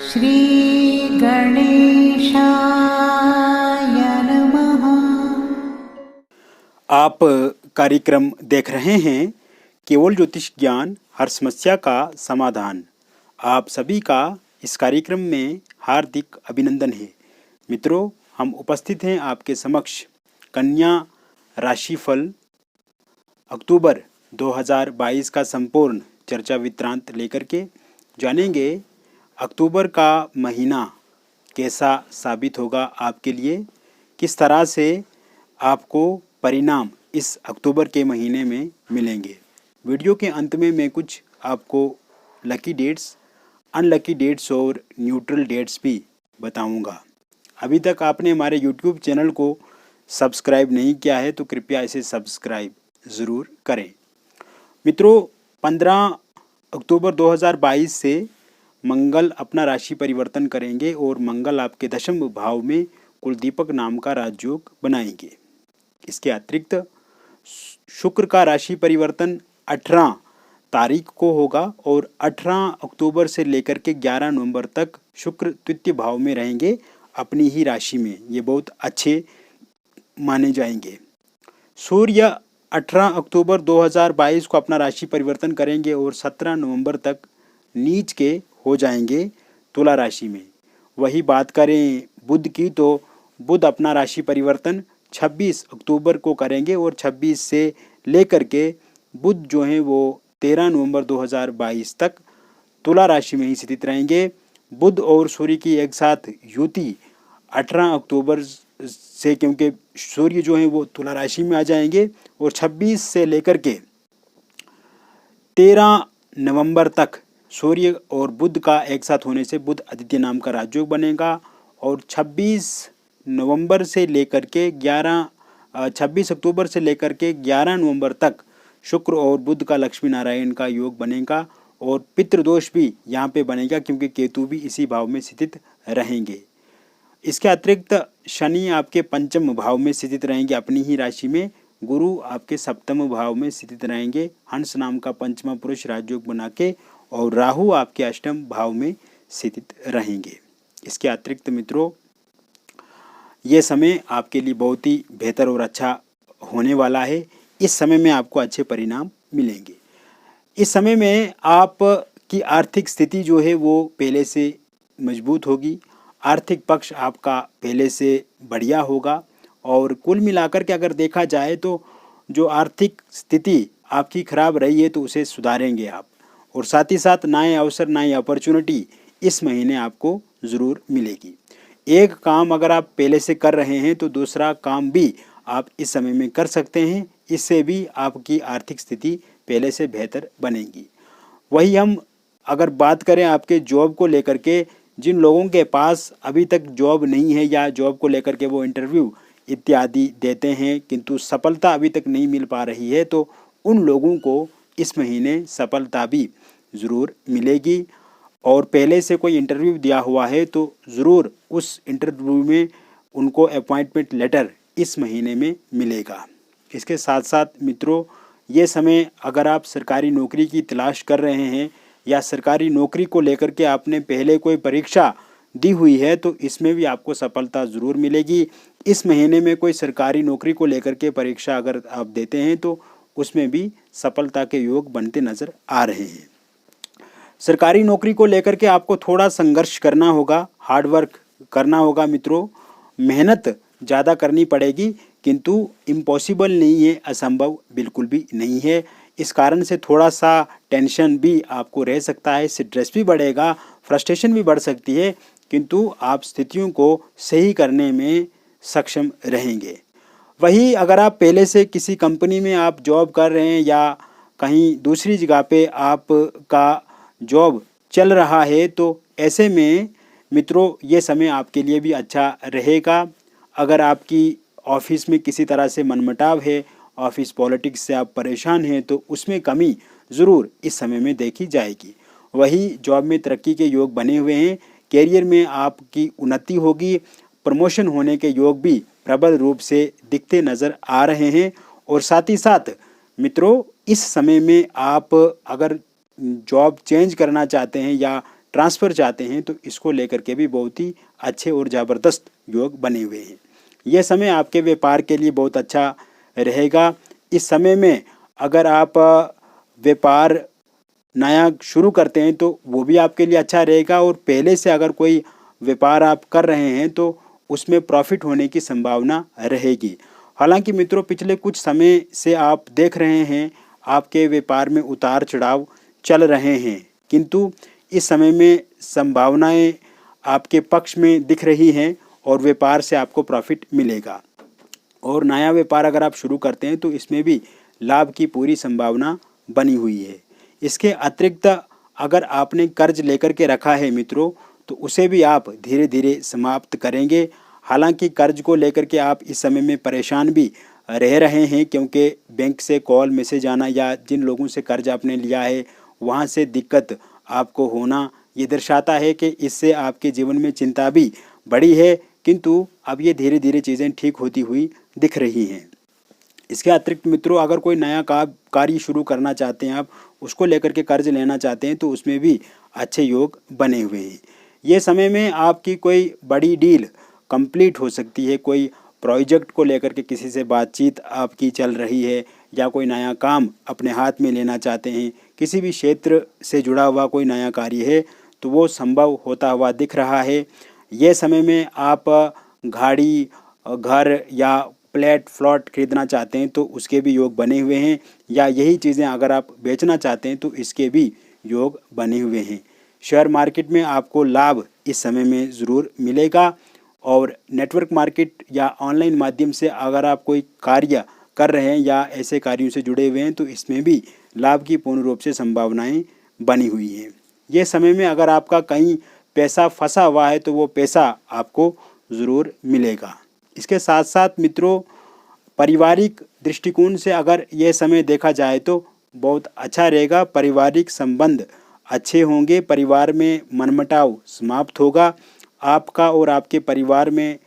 श्री गणेशाय नमः। आप कार्यक्रम देख रहे हैं केवल ज्योतिष ज्ञान हर समस्या का समाधान। आप सभी का इस कार्यक्रम में हार्दिक अभिनंदन है। मित्रों, हम उपस्थित हैं आपके समक्ष कन्या राशिफल अक्टूबर 2022 का संपूर्ण चर्चा वृत्तांत लेकर के जानेंगे अक्टूबर का महीना कैसा साबित होगा आपके लिए, किस तरह से आपको परिणाम इस अक्टूबर के महीने में मिलेंगे। वीडियो के अंत में मैं कुछ आपको लकी डेट्स, अनलकी डेट्स और न्यूट्रल डेट्स भी बताऊंगा। अभी तक आपने हमारे यूट्यूब चैनल को सब्सक्राइब नहीं किया है तो कृपया इसे सब्सक्राइब ज़रूर करें। मित्रों, 15 अक्टूबर 2022 से मंगल अपना राशि परिवर्तन करेंगे और मंगल आपके दशम भाव में कुलदीपक नाम का राजयोग बनाएंगे। इसके अतिरिक्त शुक्र का राशि परिवर्तन 18 तारीख को होगा और 18 अक्टूबर से लेकर के 11 नवंबर तक शुक्र तृतीय भाव में रहेंगे अपनी ही राशि में। ये बहुत अच्छे माने जाएंगे। सूर्य 18 अक्टूबर 2022 को अपना राशि परिवर्तन करेंगे और 17 नवंबर तक नीच के हो जाएंगे तुला राशि में। वही बात करें बुध की तो बुध अपना राशि परिवर्तन 26 अक्टूबर को करेंगे और 26 से लेकर के बुध जो हैं वो 13 नवंबर 2022 तक तुला राशि में ही स्थित रहेंगे। बुध और सूर्य की एक साथ युति 18 अक्टूबर से, क्योंकि सूर्य जो है वो तुला राशि में आ जाएंगे और 26 से लेकर के 13 नवंबर तक सूर्य और बुध का एक साथ होने से बुध आदित्य नाम का राजयोग बनेगा और 26 अक्टूबर से लेकर के 11 नवंबर तक शुक्र और बुध का लक्ष्मी नारायण का योग बनेगा और पितृदोष भी यहाँ पे बनेगा क्योंकि केतु भी इसी भाव में स्थित रहेंगे। इसके अतिरिक्त शनि आपके पंचम भाव में स्थित रहेंगे अपनी ही राशि में। गुरु आपके सप्तम भाव में स्थित रहेंगे हंस नाम का पंचमा पुरुष राजयोग बना के और राहु आपके अष्टम भाव में स्थित रहेंगे। इसके अतिरिक्त मित्रों, ये समय आपके लिए बहुत ही बेहतर और अच्छा होने वाला है। इस समय में आपको अच्छे परिणाम मिलेंगे। इस समय में आपकी आर्थिक स्थिति जो है वो पहले से मजबूत होगी। आर्थिक पक्ष आपका पहले से बढ़िया होगा और कुल मिलाकर के अगर देखा जाए तो जो आर्थिक स्थिति आपकी खराब रही है तो उसे सुधारेंगे आप। और साथ ही साथ नए अवसर, नई अपॉर्चुनिटी इस महीने आपको ज़रूर मिलेगी। एक काम अगर आप पहले से कर रहे हैं तो दूसरा काम भी आप इस समय में कर सकते हैं। इससे भी आपकी आर्थिक स्थिति पहले से बेहतर बनेगी। वही हम अगर बात करें आपके जॉब को लेकर के, जिन लोगों के पास अभी तक जॉब नहीं है या जॉब को लेकर के वो इंटरव्यू इत्यादि देते हैं किंतु सफलता अभी तक नहीं मिल पा रही है, तो उन लोगों को इस महीने सफलता भी ज़रूर मिलेगी। और पहले से कोई इंटरव्यू दिया हुआ है तो ज़रूर उस इंटरव्यू में उनको अपॉइंटमेंट लेटर इस महीने में मिलेगा। इसके साथ साथ मित्रों, ये समय अगर आप सरकारी नौकरी की तलाश कर रहे हैं या सरकारी नौकरी को लेकर के आपने पहले कोई परीक्षा दी हुई है तो इसमें भी आपको सफलता ज़रूर मिलेगी। इस महीने में कोई सरकारी नौकरी को लेकर के परीक्षा अगर आप देते हैं तो उसमें भी सफलता के योग बनते नज़र आ रहे हैं। सरकारी नौकरी को लेकर के आपको थोड़ा संघर्ष करना होगा, हार्ड वर्क करना होगा मित्रों। मेहनत ज़्यादा करनी पड़ेगी किंतु इम्पॉसिबल नहीं है, असंभव बिल्कुल भी नहीं है। इस कारण से थोड़ा सा टेंशन भी आपको रह सकता है, स्ट्रेस भी बढ़ेगा, फ्रस्ट्रेशन भी बढ़ सकती है, किंतु आप स्थितियों को सही करने में सक्षम रहेंगे। वही अगर आप पहले से किसी कंपनी में आप जॉब कर रहे हैं या कहीं दूसरी जगह पे आपका जॉब चल रहा है तो ऐसे में मित्रों ये समय आपके लिए भी अच्छा रहेगा। अगर आपकी ऑफिस में किसी तरह से मनमुटाव है, ऑफिस पॉलिटिक्स से आप परेशान हैं तो उसमें कमी ज़रूर इस समय में देखी जाएगी। वही जॉब में तरक्की के योग बने हुए हैं, कैरियर में आपकी उन्नति होगी, प्रमोशन होने के योग भी प्रबल रूप से दिखते नज़र आ रहे हैं। और साथ ही साथ मित्रों, इस समय में आप अगर जॉब चेंज करना चाहते हैं या ट्रांसफ़र चाहते हैं तो इसको लेकर के भी बहुत ही अच्छे और ज़बरदस्त योग बने हुए हैं। यह समय आपके व्यापार के लिए बहुत अच्छा रहेगा। इस समय में अगर आप व्यापार नया शुरू करते हैं तो वो भी आपके लिए अच्छा रहेगा, और पहले से अगर कोई व्यापार आप कर रहे हैं तो उसमें प्रॉफिट होने की संभावना रहेगी। हालांकि मित्रों, पिछले कुछ समय से आप देख रहे हैं आपके व्यापार में उतार चढ़ाव चल रहे हैं, किंतु इस समय में संभावनाएं आपके पक्ष में दिख रही हैं और व्यापार से आपको प्रॉफिट मिलेगा। और नया व्यापार अगर आप शुरू करते हैं तो इसमें भी लाभ की पूरी संभावना बनी हुई है। इसके अतिरिक्त अगर आपने कर्ज लेकर के रखा है मित्रों, तो उसे भी आप धीरे धीरे समाप्त करेंगे। हालांकि कर्ज को लेकर के आप इस समय में परेशान भी रह रहे हैं, क्योंकि बैंक से कॉल मैसेज आना या जिन लोगों से कर्ज आपने लिया है वहाँ से दिक्कत आपको होना, ये दर्शाता है कि इससे आपके जीवन में चिंता भी बढ़ी है, किंतु अब ये धीरे धीरे चीज़ें ठीक होती हुई दिख रही हैं। इसके अतिरिक्त मित्रों, अगर कोई नया कार्य शुरू करना चाहते हैं, आप उसको लेकर के कर्ज लेना चाहते हैं तो उसमें भी अच्छे योग बने हुए हैं। ये समय में आपकी कोई बड़ी डील कंप्लीट हो सकती है। कोई प्रोजेक्ट को लेकर के किसी से बातचीत आपकी चल रही है, या कोई नया काम अपने हाथ में लेना चाहते हैं, किसी भी क्षेत्र से जुड़ा हुआ कोई नया कार्य है तो वो संभव होता हुआ दिख रहा है। ये समय में आप गाड़ी, घर या फ्लैट खरीदना चाहते हैं तो उसके भी योग बने हुए हैं, या यही चीज़ें अगर आप बेचना चाहते हैं तो इसके भी योग बने हुए हैं। शेयर मार्केट में आपको लाभ इस समय में ज़रूर मिलेगा, और नेटवर्क मार्केट या ऑनलाइन माध्यम से अगर आप कोई कार्य कर रहे हैं या ऐसे कार्यों से जुड़े हुए हैं तो इसमें भी लाभ की पूर्ण रूप से संभावनाएं बनी हुई हैं। ये समय में अगर आपका कहीं पैसा फंसा हुआ है तो वो पैसा आपको ज़रूर मिलेगा। इसके साथ साथ मित्रों, पारिवारिक दृष्टिकोण से अगर ये समय देखा जाए तो बहुत अच्छा रहेगा। पारिवारिक संबंध अच्छे होंगे, परिवार में मनमुटाव समाप्त होगा, आपका और आपके परिवार में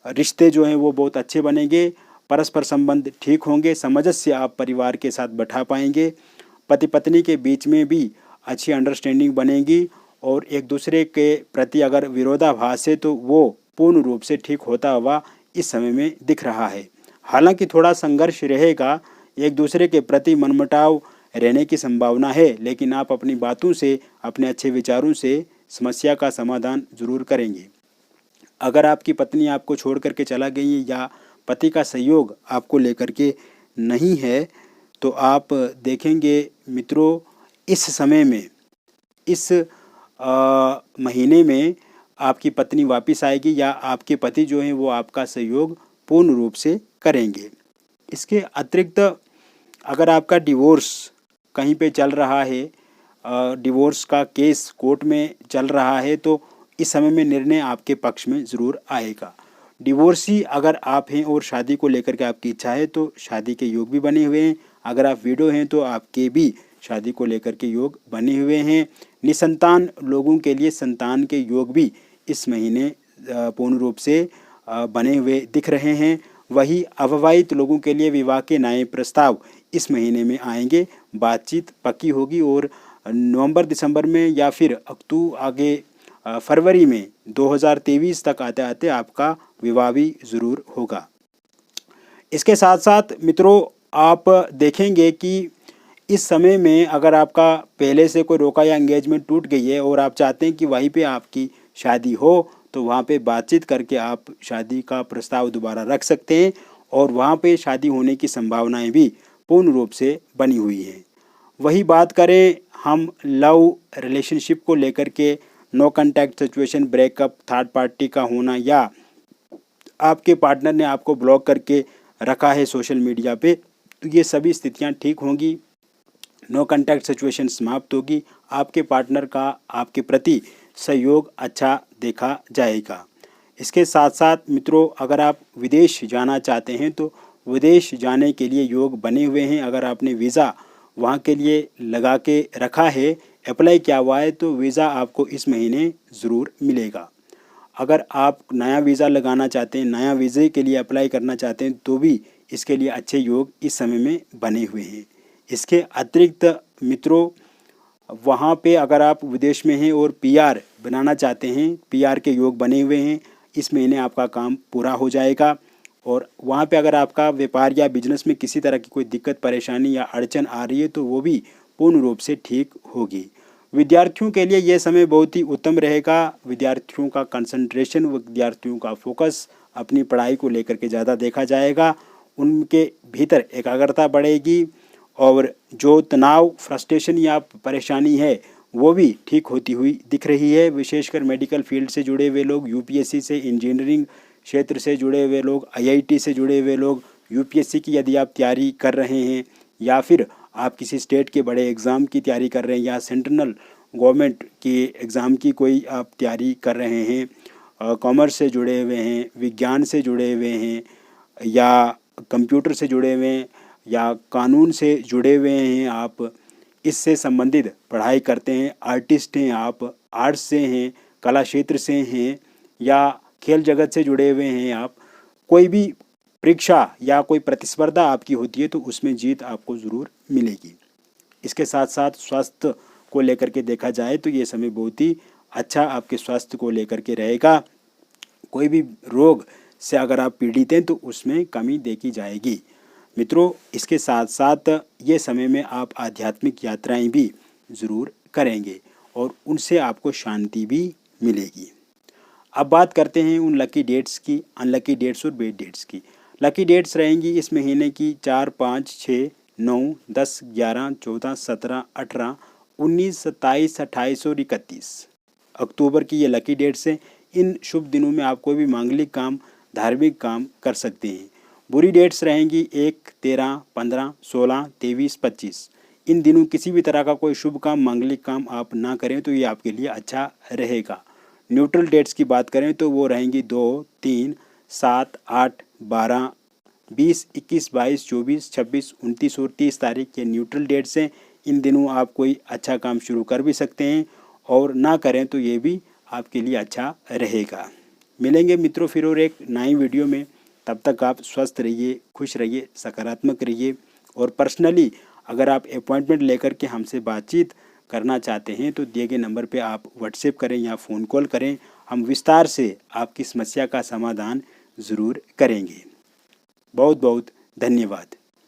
रिश्ते जो हैं वो बहुत अच्छे बनेंगे, परस्पर संबंध ठीक होंगे, समझ से आप परिवार के साथ बैठा पाएंगे, पति पत्नी के बीच में भी अच्छी अंडरस्टैंडिंग बनेगी, और एक दूसरे के प्रति अगर विरोधाभास है तो वो पूर्ण रूप से ठीक होता हुआ इस समय में दिख रहा है। हालांकि थोड़ा संघर्ष रहेगा, एक दूसरे के प्रति मनमुटाव रहने की संभावना है, लेकिन आप अपनी बातों से, अपने अच्छे विचारों से समस्या का समाधान जरूर करेंगे। अगर आपकी पत्नी आपको छोड़ करके चला गई है या पति का सहयोग आपको लेकर के नहीं है तो आप देखेंगे मित्रों, इस समय में, इस महीने में आपकी पत्नी वापस आएगी या आपके पति जो हैं वो आपका सहयोग पूर्ण रूप से करेंगे। इसके अतिरिक्त अगर आपका डिवोर्स कहीं पे चल रहा है, डिवोर्स का केस कोर्ट में चल रहा है, तो इस समय में निर्णय आपके पक्ष में ज़रूर आएगा। डिवोर्सी अगर आप हैं और शादी को लेकर के आपकी इच्छा है तो शादी के योग भी बने हुए हैं। अगर आप विडो हैं तो आपके भी शादी को लेकर के योग बने हुए हैं। निसंतान लोगों के लिए संतान के योग भी इस महीने पूर्ण रूप से बने हुए दिख रहे हैं। वही अविवाहित लोगों के लिए विवाह के नए प्रस्ताव इस महीने में आएंगे, बातचीत पक्की होगी, और नवंबर दिसंबर में या फिर आगे फरवरी में 2023 तक आते आते आपका विवाह भी ज़रूर होगा। इसके साथ साथ मित्रों, आप देखेंगे कि इस समय में अगर आपका पहले से कोई रोका या एंगेजमेंट टूट गई है और आप चाहते हैं कि वहीं पे आपकी शादी हो, तो वहाँ पे बातचीत करके आप शादी का प्रस्ताव दोबारा रख सकते हैं, और वहाँ पे शादी होने की संभावनाएं भी पूर्ण रूप से बनी हुई हैं। वही बात करें हम लव रिलेशनशिप को लेकर के, no contact situation, breakup, third party का होना, या आपके पार्टनर ने आपको ब्लॉक करके रखा है सोशल मीडिया पे, तो ये सभी स्थितियां ठीक होंगी, नो कॉन्टैक्ट सिचुएशन समाप्त होगी, आपके पार्टनर का आपके प्रति सहयोग अच्छा देखा जाएगा। इसके साथ साथ मित्रों, अगर आप विदेश जाना चाहते हैं तो विदेश जाने के लिए योग बने हुए हैं। अगर आपने वीज़ा वहाँ के लिए लगा के रखा है, अप्लाई किया हुआ है, तो वीज़ा आपको इस महीने ज़रूर मिलेगा। अगर आप नया वीज़ा लगाना चाहते हैं, नया वीज़े के लिए अप्लाई करना चाहते हैं, तो भी इसके लिए अच्छे योग इस समय में बने हुए हैं। इसके अतिरिक्त मित्रों, वहाँ पे अगर आप विदेश में हैं और पीआर बनाना चाहते हैं, पीआर के योग बने हुए हैं, इस महीने आपका काम पूरा हो जाएगा। और वहाँ पे अगर आपका व्यापार या बिजनेस में किसी तरह की कोई दिक्कत परेशानी या अड़चन आ रही है तो वो भी पूर्ण रूप से ठीक होगी। विद्यार्थियों के लिए यह समय बहुत ही उत्तम रहेगा। विद्यार्थियों का कंसंट्रेशन, विद्यार्थियों का फोकस अपनी पढ़ाई को लेकर के ज़्यादा देखा जाएगा। उनके भीतर एकाग्रता बढ़ेगी और जो तनाव, फ्रस्ट्रेशन या परेशानी है वो भी ठीक होती हुई दिख रही है। विशेषकर मेडिकल फील्ड से जुड़े हुए लोग, यूपीएससी से, इंजीनियरिंग क्षेत्र से जुड़े हुए लोग, आईआईटी से जुड़े हुए लोग, यूपीएससी की यदि आप तैयारी कर रहे हैं या फिर आप किसी स्टेट के बड़े एग्ज़ाम की तैयारी कर रहे हैं या सेंट्रल गवर्नमेंट की एग्ज़ाम की कोई आप तैयारी कर रहे हैं, कॉमर्स से जुड़े हुए हैं, विज्ञान से जुड़े हुए हैं या कंप्यूटर से जुड़े हुए हैं या कानून से जुड़े हुए हैं, आप इससे संबंधित पढ़ाई करते हैं, आर्टिस्ट हैं आप, आर्ट्स से हैं, कला क्षेत्र से हैं या खेल जगत से जुड़े हुए हैं आप, कोई भी परीक्षा या कोई प्रतिस्पर्धा आपकी होती है तो उसमें जीत आपको ज़रूर मिलेगी। इसके साथ साथ स्वास्थ्य को लेकर के देखा जाए तो ये समय बहुत ही अच्छा आपके स्वास्थ्य को लेकर के रहेगा। कोई भी रोग से अगर आप पीड़ित हैं तो उसमें कमी देखी जाएगी। मित्रों, इसके साथ साथ ये समय में आप आध्यात्मिक यात्राएं भी ज़रूर करेंगे और उनसे आपको शांति भी मिलेगी। अब बात करते हैं उन लकी डेट्स की, अनलकी डेट्स और बेड डेट्स की। लकी डेट्स रहेंगी इस महीने की 4, 5, 6, 9, 10, 11, 14, 17, 18, 19, 27, 28 और 31 अक्टूबर की ये लकी डेट्स हैं। इन शुभ दिनों में आप कोई भी मांगलिक काम, धार्मिक काम कर सकते हैं। बुरी डेट्स रहेंगी 1, 13, 15, 16, 23, 25। इन दिनों किसी भी तरह का कोई शुभ काम, मांगलिक काम आप ना करें तो ये आपके लिए अच्छा रहेगा। न्यूट्रल डेट्स की बात करें तो वो रहेंगी 2, 3, 7, 8, 12, 20, 21, 22, 24, 26, 29 और 30 तारीख के न्यूट्रल डेट्स हैं। इन दिनों आप कोई अच्छा काम शुरू कर भी सकते हैं और ना करें तो ये भी आपके लिए अच्छा रहेगा। मिलेंगे मित्रों फिर और एक नई वीडियो में। तब तक आप स्वस्थ रहिए, खुश रहिए, सकारात्मक रहिए और पर्सनली अगर आप अपॉइंटमेंट लेकर के हमसे बातचीत करना चाहते हैं तो दिए गए नंबर पे आप व्हाट्सएप करें या फ़ोन कॉल करें। हम विस्तार से आपकी समस्या का समाधान ज़रूर करेंगे। बहुत बहुत धन्यवाद।